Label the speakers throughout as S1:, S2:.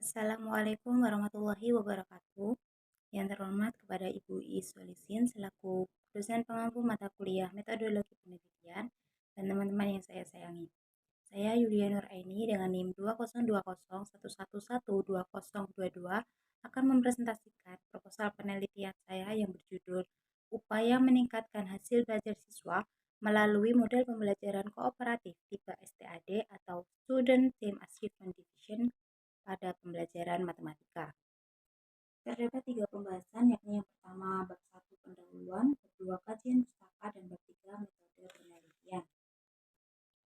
S1: Assalamualaikum warahmatullahi wabarakatuh. Yang terhormat kepada Ibu Solisin selaku dosen pengampu mata kuliah Metodologi Penelitian dan teman-teman yang saya sayangi. Saya Yulia Nuraini dengan NIM 202011112022 akan mempresentasikan proposal penelitian saya yang berjudul Upaya Meningkatkan Hasil Belajar Siswa melalui model pembelajaran kooperatif tipe STAD atau Student Team Achievement Division pada pembelajaran matematika. Terdapat 3 pembahasan, yakni yang pertama bab 1 pendahuluan, bab 2 kajian pustaka, dan bab 3 metode penelitian.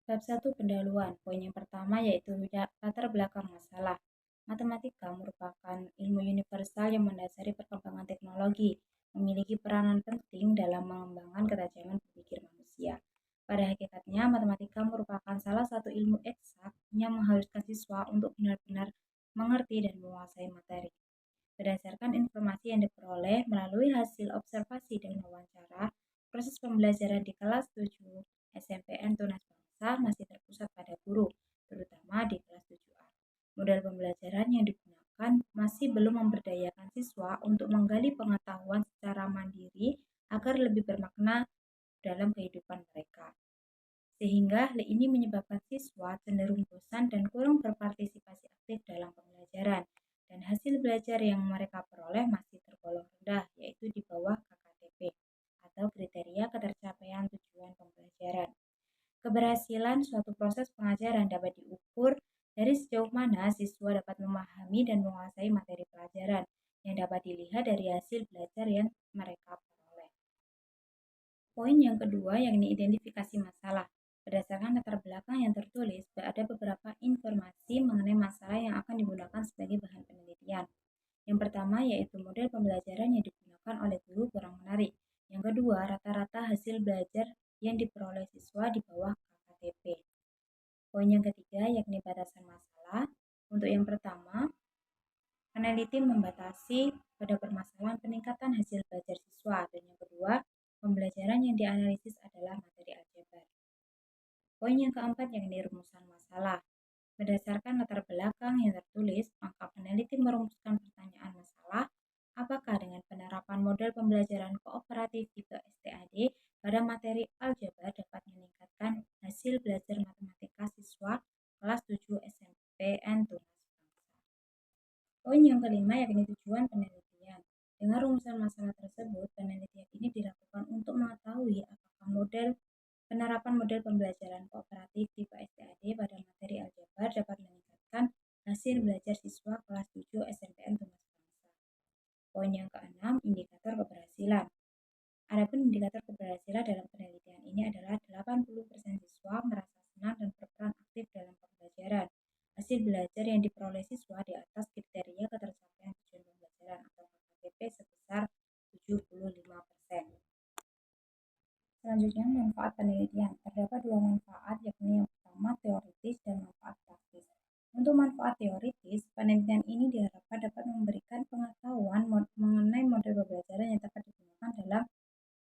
S1: Bab 1 pendahuluan, poin yang pertama yaitu latar belakang masalah. Matematika merupakan ilmu universal yang mendasari perkembangan teknologi, memiliki peranan penting dalam mengembangkan ketajaman berpikir manusia. Pada hakikatnya, matematika merupakan salah satu ilmu eksak yang mengharuskan siswa untuk benar-benar mengerti dan menguasai materi. Berdasarkan informasi yang diperoleh melalui hasil observasi dan wawancara, proses pembelajaran di kelas 7 SMPN Tunas Bangsa masih terpusat pada guru, terutama di kelas 7A. Model pembelajaran yang digunakan masih belum memberdayakan siswa untuk menggali pengetahuan secara mandiri agar lebih bermakna dalam kehidupan mereka. Sehingga hal ini menyebabkan siswa cenderung bosan dan kurang berpartisipasi aktif dalam pembelajaran, dan hasil belajar yang mereka peroleh masih tergolong rendah, yaitu di bawah KKTP atau kriteria ketercapaian tujuan pembelajaran. Keberhasilan suatu proses pengajaran dapat diukur dari sejauh mana siswa dapat memahami dan menguasai materi pelajaran, yang dapat dilihat dari hasil belajar yang mereka peroleh. Poin yang kedua yakni identifikasi masalah. Berdasarkan latar belakang yang tertulis, ada beberapa informasi mengenai masalah yang akan digunakan sebagai bahan penelitian. Yang pertama yaitu model pembelajaran yang digunakan oleh guru kurang menarik. Yang kedua, rata-rata hasil belajar yang diperoleh siswa di bawah KKTP. Poin yang ketiga yakni batasan masalah. Untuk yang pertama, peneliti membatasi pada permasalahan peningkatan hasil belajar siswa, dan yang kedua, pembelajaran yang dianalisis adalah materi aljabar. Poin yang keempat yakni rumusan masalah. Berdasarkan latar belakang yang tertulis, maka peneliti merumuskan pertanyaan masalah, apakah dengan penerapan model pembelajaran kooperatif tipe STAD pada materi aljabar dapat meningkatkan hasil belajar matematika siswa kelas 7 SMPN Tunas Bangsa. Poin yang kelima yakni tujuan penelitian. Dengan rumusan masalah tersebut, penelitian ini dilakukan untuk mengetahui apakah penerapan model pembelajaran kooperatif tipe STAD pada materi aljabar dapat meningkatkan hasil belajar siswa kelas 7 SMPN Tunas Bangsa. Poin yang keenam, indikator keberhasilan. Adapun indikator keberhasilan dalam penelitian ini adalah 80% siswa merasa senang dan berperan aktif dalam pembelajaran. Hasil belajar yang diperoleh siswa di atas kriteria ketercapaian tujuan pembelajaran atau KKTP sebesar 75%. Selanjutnya, manfaat penelitian. Terdapat dua manfaat, yakni yang pertama teoritis dan manfaat praktis. Untuk manfaat teoritis, penelitian ini diharapkan dapat memberikan pengetahuan mengenai model pembelajaran yang dapat digunakan dalam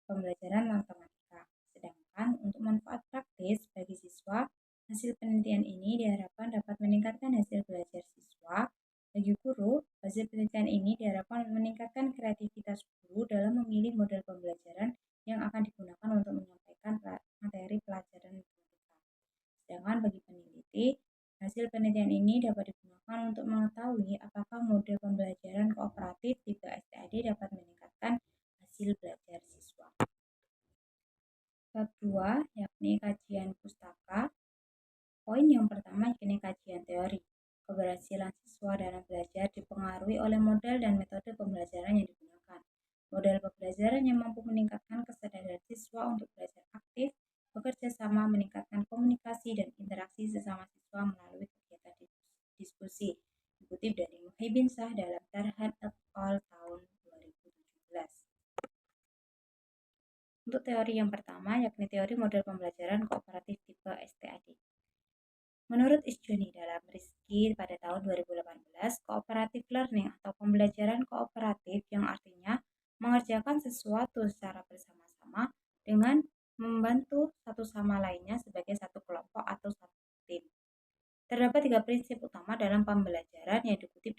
S1: pembelajaran matematika. Sedangkan untuk manfaat praktis bagi siswa, hasil penelitian ini diharapkan dapat meningkatkan hasil belajar siswa. Bagi guru, hasil penelitian ini diharapkan meningkatkan kreativitas guru dalam memilih model pembelajaran yang akan digunakan untuk menyampaikan materi pelajaran matematika. Sedangkan bagi peneliti, hasil penelitian ini dapat digunakan untuk mengetahui apakah model pembelajaran kooperatif tipe STAD dapat meningkatkan hasil belajar siswa. Bab 2 yakni kajian pustaka. Poin yang pertama yakni kajian teori. Keberhasilan siswa dalam belajar dipengaruhi oleh model dan metode pembelajaran yang digunakan. Model pembelajaran yang mampu meningkatkan kesadaran siswa untuk belajar aktif, bekerja sama, meningkatkan komunikasi dan interaksi sesama siswa melalui kegiatan diskusi. Dikutip dari Muhyiddin Shah dalam Tarhan et al. Tahun 2017. Untuk teori yang pertama, yakni teori model pembelajaran kooperatif tipe STAD. Menurut Isjoni dalam Rizki pada tahun 2018, cooperative learning atau pembelajaran kooperatif yang artinya mengerjakan sesuatu secara bersama-sama dengan membantu satu sama lainnya sebagai satu kelompok atau satu tim. Terdapat 3 prinsip utama dalam pembelajaran yang dikutip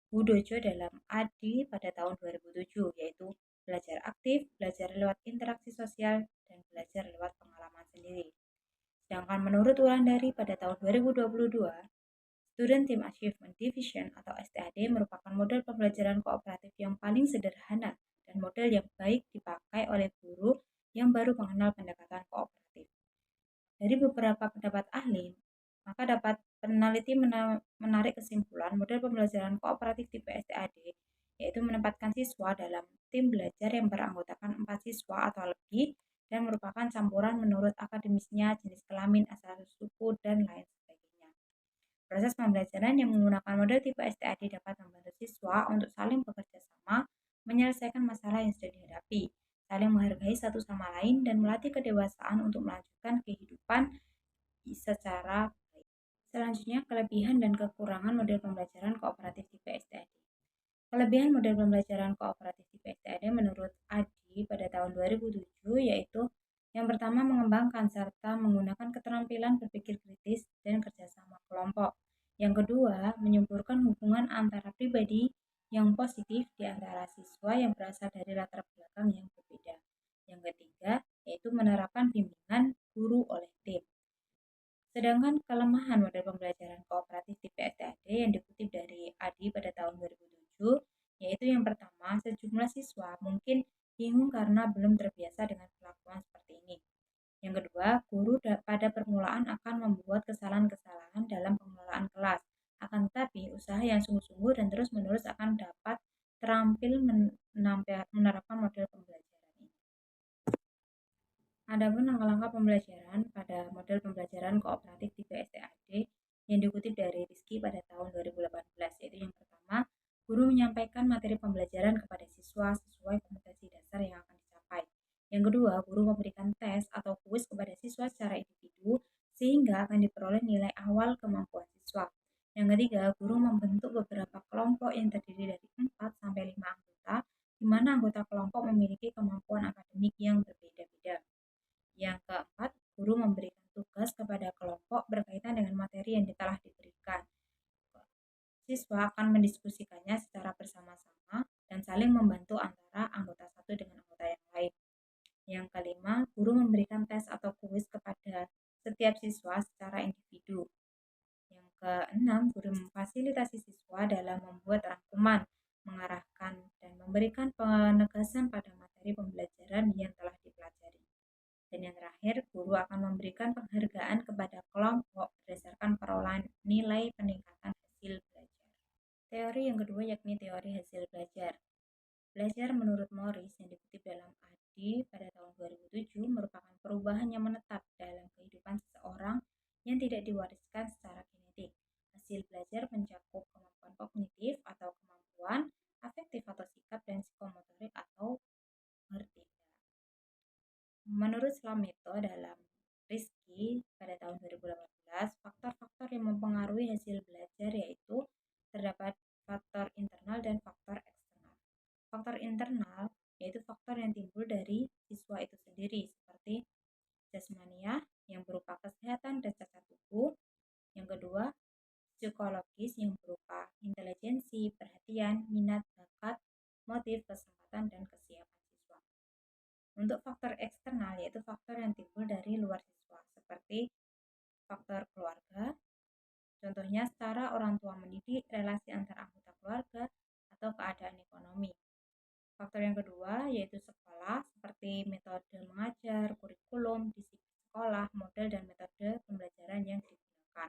S1: Budojo dalam ADI pada tahun 2007, yaitu belajar aktif, belajar lewat interaksi sosial, dan belajar lewat pengalaman sendiri. Sedangkan menurut Wulandari pada tahun 2022, Student Team Achievement Division atau STAD merupakan model pembelajaran kooperatif yang paling sederhana dan model yang baik dipakai oleh guru yang baru mengenal pendekatan kooperatif. Dari beberapa pendapat ahli, maka dapat peneliti menarik kesimpulan model pembelajaran kooperatif tipe STAD, yaitu menempatkan siswa dalam tim belajar yang beranggotakan 4 siswa atau lebih dan merupakan campuran menurut akademisnya, jenis kelamin, asal suku, dan lain sebagainya. Proses pembelajaran yang menggunakan model tipe STAD dapat membantu siswa untuk saling bekerja sama, menyelesaikan masalah yang sudah dihadapi, saling menghargai satu sama lain, dan melatih kedewasaan untuk melanjutkan kehidupan secara baik. Selanjutnya, kelebihan dan kekurangan model pembelajaran kooperatif tipe STAD. Kelebihan model pembelajaran kooperatif tipe STAD menurut Adi pada tahun 2007 yaitu yang pertama mengembangkan serta menggunakan keterampilan berpikir kritis dan kerjasama kelompok. Yang kedua, menyuburkan hubungan antara pribadi yang positif di antara siswa yang berasal dari latar belakang yang berbeda. Yang ketiga, yaitu menerapkan bimbingan guru oleh tim. Sedangkan kelemahan model pembelajaran kooperatif tipe STAD yang dikutip dari Adi pada tahun 2007, yaitu yang pertama, sejumlah siswa mungkin bingung karena belum terbiasa dengan perlakuan seperti ini. Yang kedua, guru pada permulaan akan membuat kesalahan-kesalahan dalam pengelolaan kelas. Akan tetapi, usaha yang sungguh-sungguh dan terus-menerus akan dapat terampil menerapkan model pembelajaran ini. Adapun langkah-langkah pembelajaran pada model pembelajaran kooperatif tipe STAD yang dikutip dari Rizky pada tahun 2018, yaitu yang pertama, guru menyampaikan materi pembelajaran kepada siswa sesuai kompetensi dasar yang akan dicapai. Yang kedua, guru memberikan tes atau kuis kepada siswa secara individu sehingga akan diperoleh nilai awal kemampuan siswa. Yang ketiga, guru membentuk beberapa kelompok yang terdiri dari 4 sampai 5 anggota, di mana anggota kelompok memiliki kemampuan akademik yang berbeda-beda. Yang keempat, guru memberikan tugas kepada kelompok berkaitan dengan materi yang telah diberikan. Siswa akan mendiskusikannya secara bersama-sama dan saling membantu antara anggota satu dengan anggota yang lain. Yang kelima, guru memberikan tes atau kuis kepada setiap siswa secara individu. Yang keenam, guru memfasilitasi siswa dalam membuat rangkuman, mengarahkan, dan memberikan penegasan pada materi pembelajaran yang telah dipelajari. Dan yang terakhir, guru akan memberikan penghargaan kepada kelompok berdasarkan perolehan nilai peningkatan hasil belajar. Teori yang kedua yakni teori hasil belajar. Belajar menurut Morris yang dikutip dalam Adi pada tahun 2007 merupakan perubahan yang menetap dalam kehidupan seseorang yang tidak diwariskan secara genetik. Hasil belajar mencakup kemampuan kognitif atau kemampuan, afektif atau sikap, dan psikomotorik atau bertindak. Menurut Slameto dalam Rizky pada tahun 2018, faktor-faktor yang mempengaruhi hasil belajar yaitu terdapat faktor internal dan faktor eksternal. Faktor internal yaitu faktor yang timbul dari siswa itu sendiri seperti jasmania yang berupa kesehatan dan cacat tubuh. Yang kedua, psikologis yang berupa intelijensi, perhatian, minat, bakat, motif, kesempatan, dan kesiapan siswa. Untuk faktor eksternal yaitu faktor yang timbul dari luar siswa seperti faktor keluarga, contohnya setara orang tua mendidik, relasi antar anggota keluarga, atau keadaan ekonomi. Faktor yang kedua yaitu sekolah seperti metode mengajar, kurikulum, disiplin sekolah, model dan metode pembelajaran yang digunakan.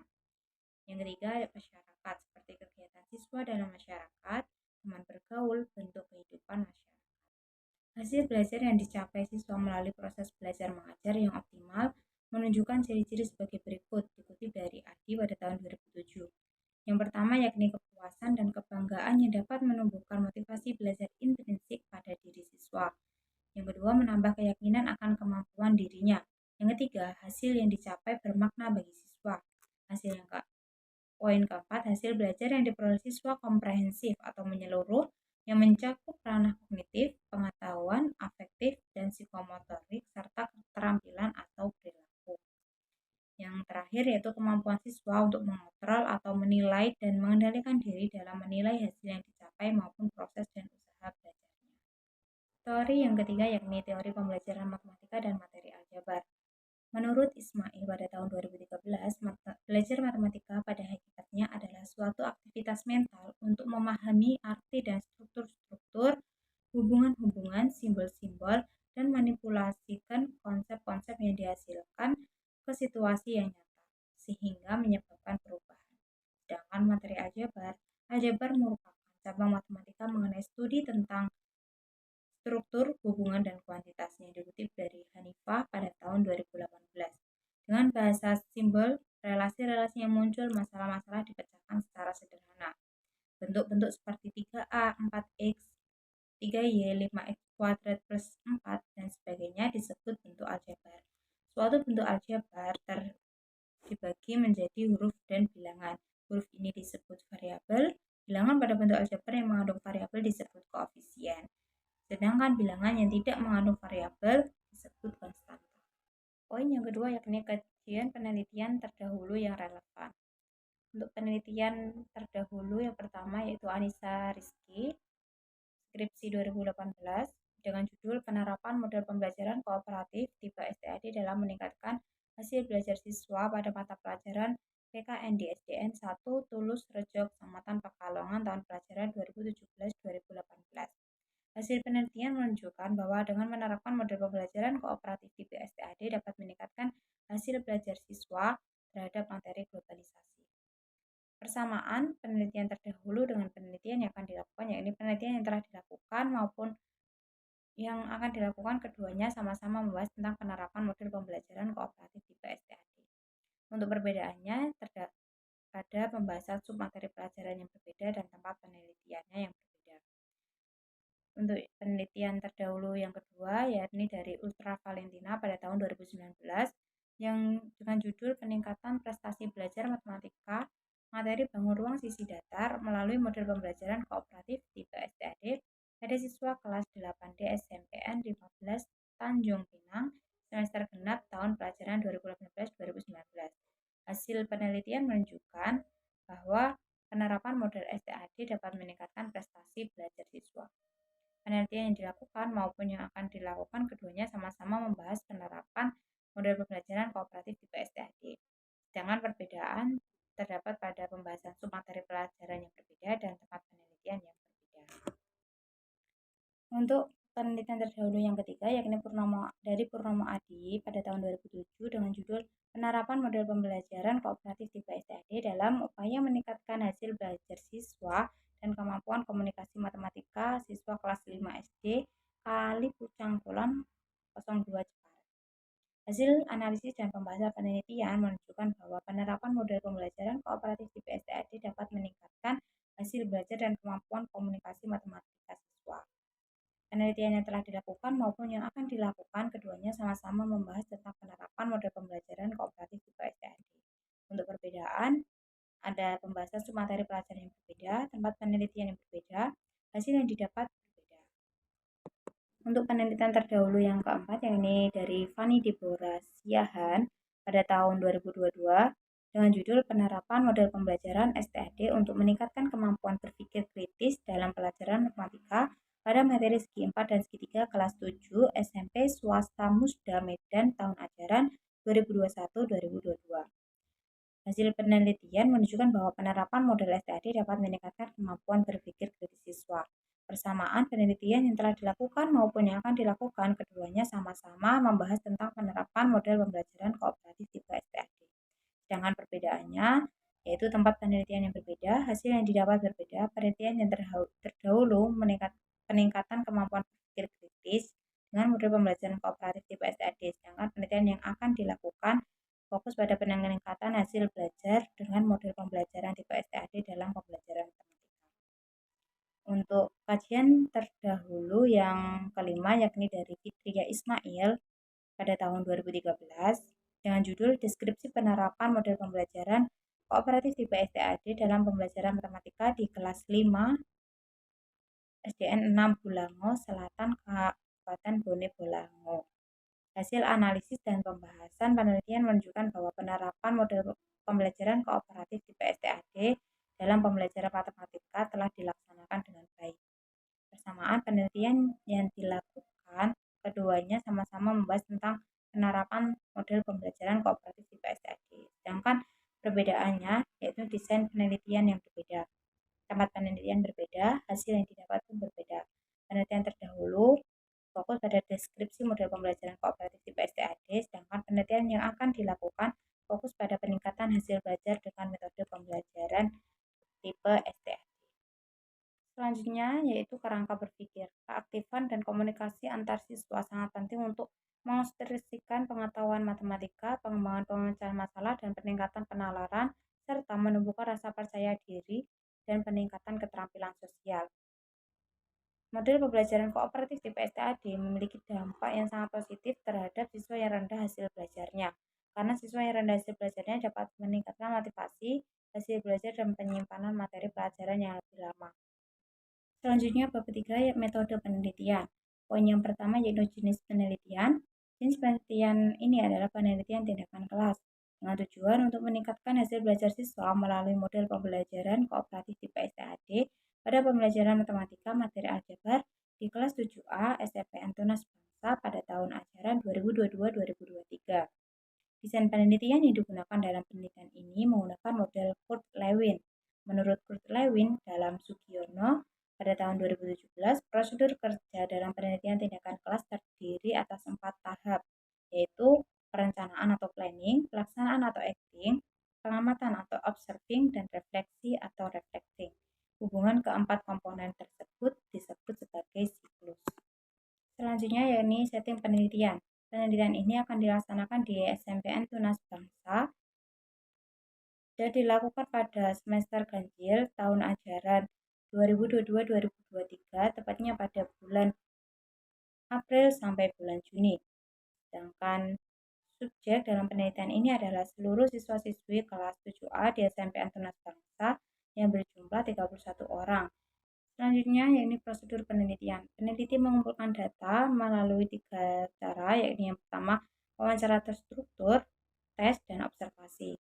S1: Yang ketiga, masyarakat seperti kegiatan siswa dalam masyarakat, teman bergaul, bentuk kehidupan masyarakat. Hasil belajar yang dicapai siswa melalui proses belajar mengajar yang optimal menunjukkan ciri-ciri sebagai berikut, dikutip dari Adi pada tahun 2007. Yang pertama yakni kepuasan dan kebanggaan yang dapat menumbuhkan motivasi belajar intrinsik pada diri siswa. Yang kedua, menambah keyakinan akan kemampuan dirinya. Yang ketiga, hasil yang dicapai bermakna bagi siswa. Poin keempat, hasil belajar yang diperoleh siswa komprehensif atau menyeluruh yang mencakup ranah kognitif, pengetahuan, afektif, dan psikomotorik, serta keterampilan atau perilaku. Yang terakhir yaitu kemampuan siswa untuk mengontrol atau menilai dan mengendalikan diri dalam menilai hasil yang dicapai maupun proses dan usaha belajarnya. Teori yang ketiga yakni teori pembelajaran matematika dan materi aljabar. Menurut Ismail pada tahun 2013, belajar matematika pada hakikatnya adalah suatu aktivitas mental untuk memahami arti dan struktur-struktur, hubungan-hubungan, simbol-simbol, dan manipulasikan konsep-konsep yang dihasilkan ke situasi yang nyata, sehingga menyebabkan perubahan. Sedangkan materi aljabar merupakan cabang matematika mengenai studi tentang struktur, hubungan, dan kuantitasnya, dikutip dari Hanifah pada tahun 2018. Dengan bahasa simbol, relasi-relasi yang muncul, masalah-masalah dipecahkan secara sederhana. Bentuk-bentuk seperti 3A, 4X, 3Y, 5X kuadrat plus 4, dan sebagainya disebut bentuk aljabar. Suatu bentuk aljabar dibagi menjadi huruf dan bilangan. Huruf ini disebut variabel. Bilangan pada bentuk aljabar yang mengandung variabel disebut koefisien. Sedangkan bilangan yang tidak mengandung variabel disebut konstanta. Poin yang kedua yakni kajian penelitian terdahulu yang relevan. Untuk penelitian terdahulu yang pertama yaitu Anissa Rizky, skripsi 2018 dengan judul Penerapan Model Pembelajaran Kooperatif Tipe STAD dalam Meningkatkan Hasil Belajar Siswa pada Mata Pelajaran PKN di SDN 1 Tulus Rejo, Kecamatan Pekalongan tahun pelajaran 2017-2018. Hasil penelitian menunjukkan bahwa dengan menerapkan model pembelajaran kooperatif tipe STAD dapat meningkatkan hasil belajar siswa terhadap materi globalisasi. Persamaan penelitian terdahulu dengan penelitian yang akan dilakukan, yakni penelitian yang telah dilakukan maupun yang akan dilakukan keduanya sama-sama membahas tentang penerapan model pembelajaran kooperatif tipe STAD. Untuk perbedaannya pada pembahasan submateri pelajaran yang berbeda dan tempat penelitiannya yang berbeda. Untuk penelitian terdahulu yang kedua yakni dari Ultra Valentina pada tahun 2019 yang dengan judul Peningkatan Prestasi Belajar Matematika Materi Bangun Ruang Sisi Datar melalui model pembelajaran kooperatif tipe STAD pada siswa kelas 8D SMPN 15 Tanjung Pinang semester genap tahun pelajaran 2018-2019. Hasil penelitian menunjukkan bahwa penerapan model STAD dapat meningkatkan prestasi belajar siswa. Penelitian yang dilakukan maupun yang akan dilakukan keduanya sama-sama membahas penerapan model pembelajaran kooperatif tipe STAD. Sedangkan perbedaan terdapat pada pembahasan submateri pelajaran yang berbeda dan tempat penelitian yang berbeda. Untuk penelitian terdahulu yang ketiga yakni Purnomo Adi pada tahun 2007 dengan judul Penerapan Model Pembelajaran Kooperatif Tipe STAD dalam upaya meningkatkan hasil belajar siswa dan kemampuan komunikasi matematika siswa kelas 5 SD Kali Pucang Kulon 02 Jepara. Hasil analisis dan pembahasan penelitian menunjukkan bahwa penerapan model pembelajaran kooperatif tipe STAD dapat meningkatkan hasil belajar dan kemampuan komunikasi matematika siswa. Penelitian yang telah dilakukan maupun yang akan dilakukan keduanya sama-sama membahas tentang penerapan model pembelajaran kooperatif tipe STAD. Untuk perbedaan, ada pembahasan submateri pelajaran yang berbeda, tempat penelitian yang berbeda, hasil yang didapat berbeda. Untuk penelitian terdahulu yang keempat, yakni dari Fanny Deborah Siahan pada tahun 2022 dengan judul Penerapan Model Pembelajaran STAD untuk Meningkatkan Kemampuan Berpikir Kritis dalam Pelajaran Matematika pada materi segi 4 dan segi 3 kelas 7 SMP Swasta Musda Medan tahun ajaran 2021-2022. Hasil penelitian menunjukkan bahwa penerapan model STAD dapat meningkatkan kemampuan berpikir kritis siswa. Persamaan penelitian yang telah dilakukan maupun yang akan dilakukan keduanya sama-sama membahas tentang penerapan model pembelajaran kooperatif tipe STAD. Sedangkan perbedaannya yaitu tempat penelitian yang berbeda, hasil yang didapat berbeda. Penelitian yang terdahulu peningkatan kemampuan berpikir kritis dengan model pembelajaran kooperatif tipe STAD, sedangkan penelitian yang akan dilakukan fokus pada peningkatan hasil belajar dengan model pembelajaran tipe STAD dalam pembelajaran matematika. Untuk kajian terdahulu yang kelima yakni dari Fitria Ismail pada tahun 2013 dengan judul Deskripsi Penerapan Model Pembelajaran Kooperatif Tipe STAD dalam Pembelajaran Matematika di kelas 5 SDN 6 Bulango Selatan Kabupaten Bone Bolango. Hasil analisis dan pembahasan penelitian menunjukkan bahwa penerapan model pembelajaran kooperatif tipe STAD dalam pembelajaran matematika telah dilaksanakan dengan penelitian yang dilakukan, keduanya sama-sama membahas tentang penerapan model pembelajaran kooperatif di PSTAD. Sedangkan perbedaannya yaitu desain penelitian yang berbeda. Tempat penelitian berbeda, hasil yang didapat pun berbeda. Penelitian terdahulu fokus pada deskripsi model pembelajaran kooperatif di PSTAD, sedangkan penelitian yang akan dilakukan fokus pada peningkatan hasil belajar dengan metode pembelajaran tipe STAD. Selanjutnya yaitu kerangka berpikir. Keaktifan dan komunikasi antar siswa sangat penting untuk menginstruksikan pengetahuan matematika, pengembangan pemecahan masalah, dan peningkatan penalaran, serta menumbuhkan rasa percaya diri dan peningkatan keterampilan sosial. Model pembelajaran kooperatif di PSTAD memiliki dampak yang sangat positif terhadap siswa yang rendah hasil belajarnya. Karena siswa yang rendah hasil belajarnya dapat meningkatkan motivasi, hasil belajar, dan penyimpanan materi pelajaran yang lebih lama. Selanjutnya bab ketiga yaitu metode penelitian. Poin yang pertama yaitu jenis penelitian. Jenis penelitian ini adalah penelitian tindakan kelas dengan tujuan untuk meningkatkan hasil belajar siswa melalui model pembelajaran kooperatif di PSTAD pada pembelajaran matematika materi aljabar di kelas 7A SMPN Tunas Bangsa pada tahun ajaran 2022-2023. Desain penelitian yang digunakan dalam penelitian ini menggunakan model Kurt-Lewin. Menurut Kurt-Lewin dalam Sugiono, pada tahun 2017, prosedur kerja dalam penelitian tindakan kelas terdiri atas 4 tahap, yaitu perencanaan atau planning, pelaksanaan atau acting, pengamatan atau observing, dan refleksi atau reflecting. Hubungan keempat komponen tersebut disebut sebagai siklus. Selanjutnya yakni setting penelitian. Penelitian ini akan dilaksanakan di SMPN Tunas Bangsa dan dilakukan pada semester ganjil tahun ajaran 2022-2023, tepatnya pada bulan April sampai bulan Juni. Sedangkan subjek dalam penelitian ini adalah seluruh siswa-siswi kelas 7A di SMPN Tunas Bangsa yang berjumlah 31 orang. Selanjutnya yakni prosedur penelitian. Peneliti mengumpulkan data melalui 3 cara, yakni yang pertama wawancara terstruktur, tes, dan observasi.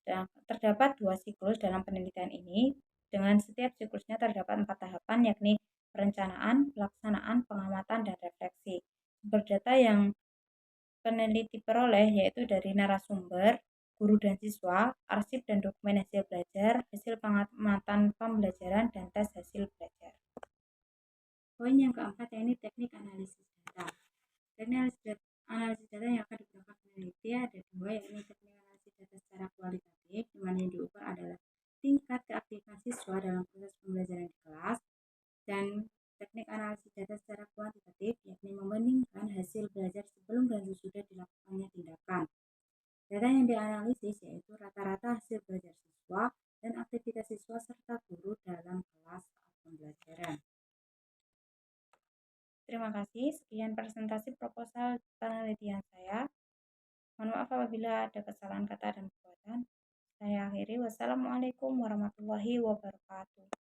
S1: Dan terdapat 2 siklus dalam penelitian ini. Dengan setiap siklusnya terdapat 4 tahapan, yakni perencanaan, pelaksanaan, pengamatan, dan refleksi. Sumber data yang peneliti peroleh yaitu dari narasumber, guru dan siswa, arsip dan dokumen hasil belajar, hasil pengamatan pembelajaran, dan tes hasil belajar. Poin yang keempat yakni teknik analisis data. Teknik analisis data yang akan digunakan peneliti ada 2, yakni teknik analisis data secara kualitatif, di mana yang diukur adalah tingkat keaktifan siswa dalam proses pembelajaran di kelas, dan teknik analisis data secara kuantitatif, yakni membandingkan hasil belajar sebelum dan sesudah dilakukannya tindakan. Data yang dianalisis yaitu rata-rata hasil belajar siswa dan aktivitas siswa serta guru dalam kelas saat pembelajaran. Terima kasih. Sekian presentasi proposal penelitian saya. Mohon maaf apabila ada kesalahan kata dan perbuatan. Saya akhiri. Wassalamualaikum warahmatullahi wabarakatuh.